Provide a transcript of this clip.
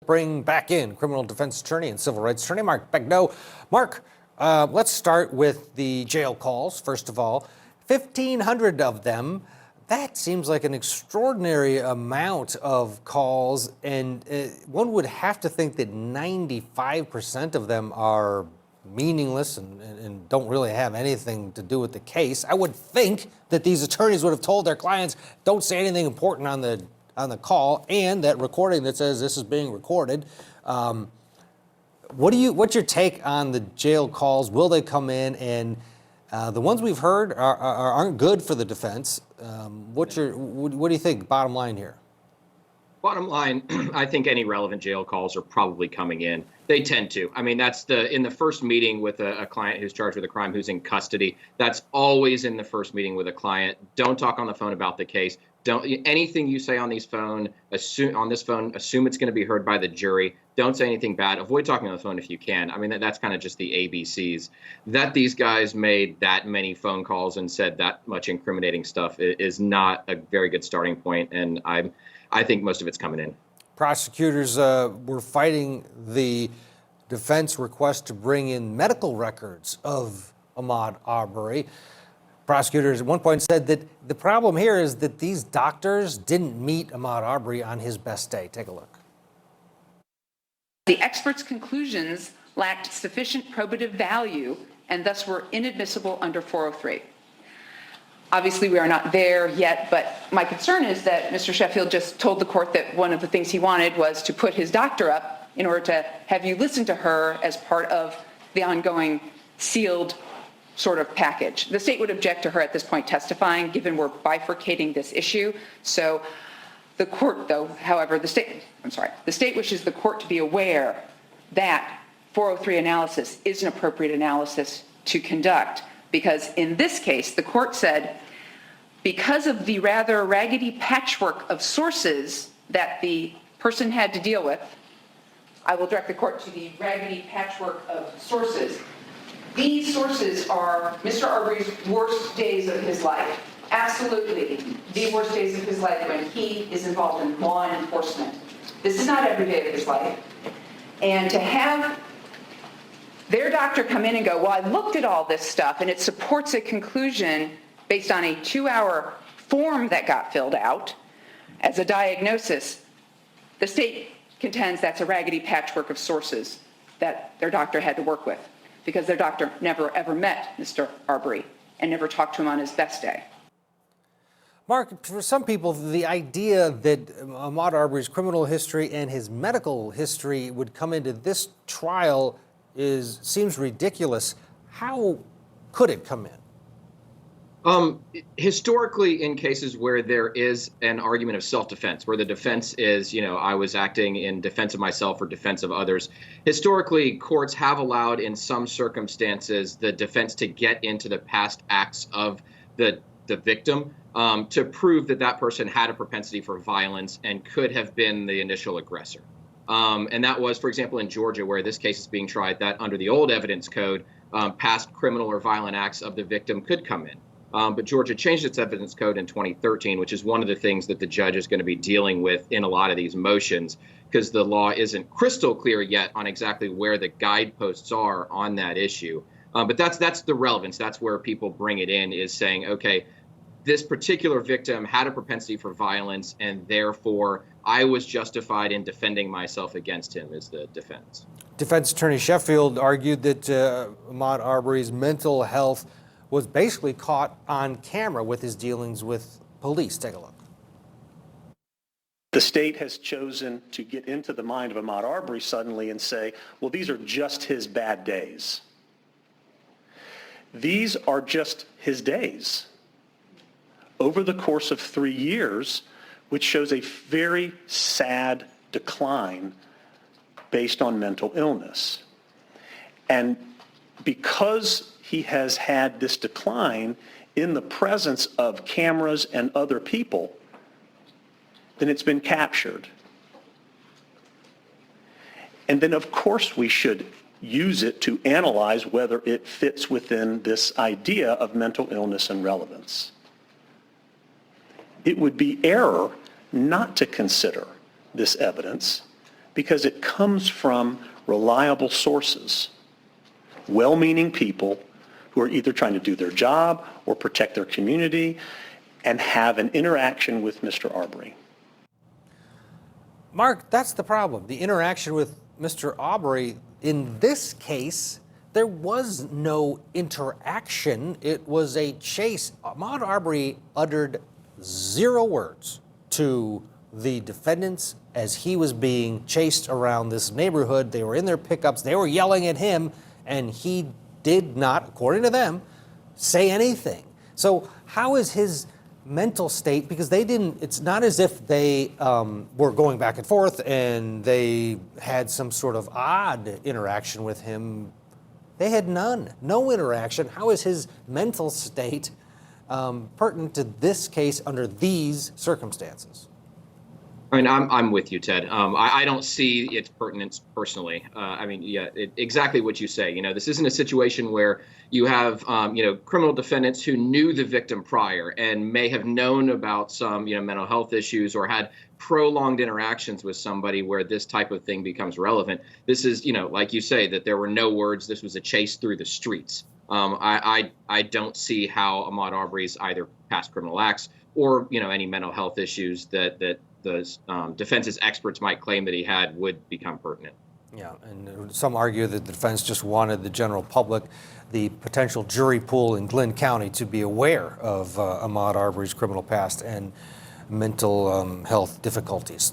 bring back in criminal defense attorney and civil rights attorney Mark Begnaud. Mark, let's start with the jail calls, first of all. 1,500 of them. That seems like an extraordinary amount of calls, and one would have to think that 95% of them are meaningless and don't really have anything to do with the case. I would think that these attorneys would have told their clients, don't say anything important on the call, and that recording that says this is being recorded. What's your take on the jail calls? Will they come in? And the ones we've heard aren't good for the defense. What do you think? Bottom line here. Bottom line, I think any relevant jail calls are probably coming in. They tend to. I mean, that's in the first meeting with a client who's charged with a crime who's in custody. That's always in the first meeting with a client. Don't talk on the phone about the case. Anything you say on this phone, assume it's going to be heard by the jury. Don't say anything bad. Avoid talking on the phone if you can. I mean, that's kind of just the ABCs. That these guys made that many phone calls and said that much incriminating stuff is not a very good starting point, and I think most of it's coming in. Prosecutors were fighting the defense request to bring in medical records of Ahmaud Arbery. Prosecutors at one point said that the problem here is that these doctors didn't meet Ahmaud Arbery on his best day. Take a look. The experts' conclusions lacked sufficient probative value and thus were inadmissible under 403. Obviously, we are not there yet, but my concern is that Mr. Sheffield just told the court that one of the things he wanted was to put his doctor up in order to have you listen to her as part of the ongoing sealed sort of package. The state would object to her at this point testifying, given we're bifurcating this issue. So the court, though, however, the state wishes the court to be aware that 403 analysis is an appropriate analysis to conduct, because in this case, the court said, because of the rather raggedy patchwork of sources that the person had to deal with, I will direct the court to the raggedy patchwork of sources. These sources are Mr. Arbery's worst days of his life. Absolutely the worst days of his life when he is involved in law enforcement. This is not every day of his life. And to have their doctor come in and go, well, I looked at all this stuff and it supports a conclusion based on a 2-hour form that got filled out as a diagnosis, the state contends that's a raggedy patchwork of sources that their doctor had to work with, because their doctor never ever met Mr. Arbery and never talked to him on his best day. Mark, for some people, the idea that Ahmaud Arbery's criminal history and his medical history would come into this trial seems ridiculous. How could it come in? Historically, in cases where there is an argument of self-defense, where the defense is, I was acting in defense of myself or defense of others, historically, courts have allowed in some circumstances the defense to get into the past acts of the victim to prove that that person had a propensity for violence and could have been the initial aggressor. And that was, for example, in Georgia, where this case is being tried, that under the old evidence code, past criminal or violent acts of the victim could come in. But Georgia changed its evidence code in 2013, which is one of the things that the judge is going to be dealing with in a lot of these motions, because the law isn't crystal clear yet on exactly where the guideposts are on that issue. But that's the relevance. That's where people bring it in, is saying, okay, this particular victim had a propensity for violence, and therefore I was justified in defending myself against him, is the defense. Defense Attorney Sheffield argued that Ahmaud Arbery's mental health was basically caught on camera with his dealings with police. Take a look. The state has chosen to get into the mind of Ahmaud Arbery suddenly and say, well, these are just his bad days. These are just his days over the course of 3 years, which shows a very sad decline based on mental illness. And because he has had this decline in the presence of cameras and other people, then it's been captured. And then, of course, we should use it to analyze whether it fits within this idea of mental illness and relevance. It would be error not to consider this evidence, because it comes from reliable sources, well-meaning people who are either trying to do their job or protect their community and have an interaction with Mr. Arbery. Mark, that's the problem. The interaction with Mr. Arbery, in this case, there was no interaction. It was a chase. Ahmaud Arbery uttered 0 words to the defendants as he was being chased around this neighborhood. They were in their pickups. They were yelling at him, and he did not, according to them, say anything. So how is his mental state? Because they didn't, it's not as if they were going back and forth and they had some sort of odd interaction with him. They had none, no interaction. How is his mental state pertinent to this case under these circumstances? I mean, I'm with you, Ted. I don't see its pertinence personally. I mean, yeah, exactly what you say. You know, this isn't a situation where you have, criminal defendants who knew the victim prior and may have known about some, mental health issues or had prolonged interactions with somebody where this type of thing becomes relevant. This is, like you say, that there were no words. This was a chase through the streets. I don't see how Ahmaud Arbery's either past criminal acts or, any mental health issues that the defense's experts might claim that he had would become pertinent. Yeah, and some argue that the defense just wanted the general public, the potential jury pool in Glynn County, to be aware of Ahmaud Arbery's criminal past and mental health difficulties.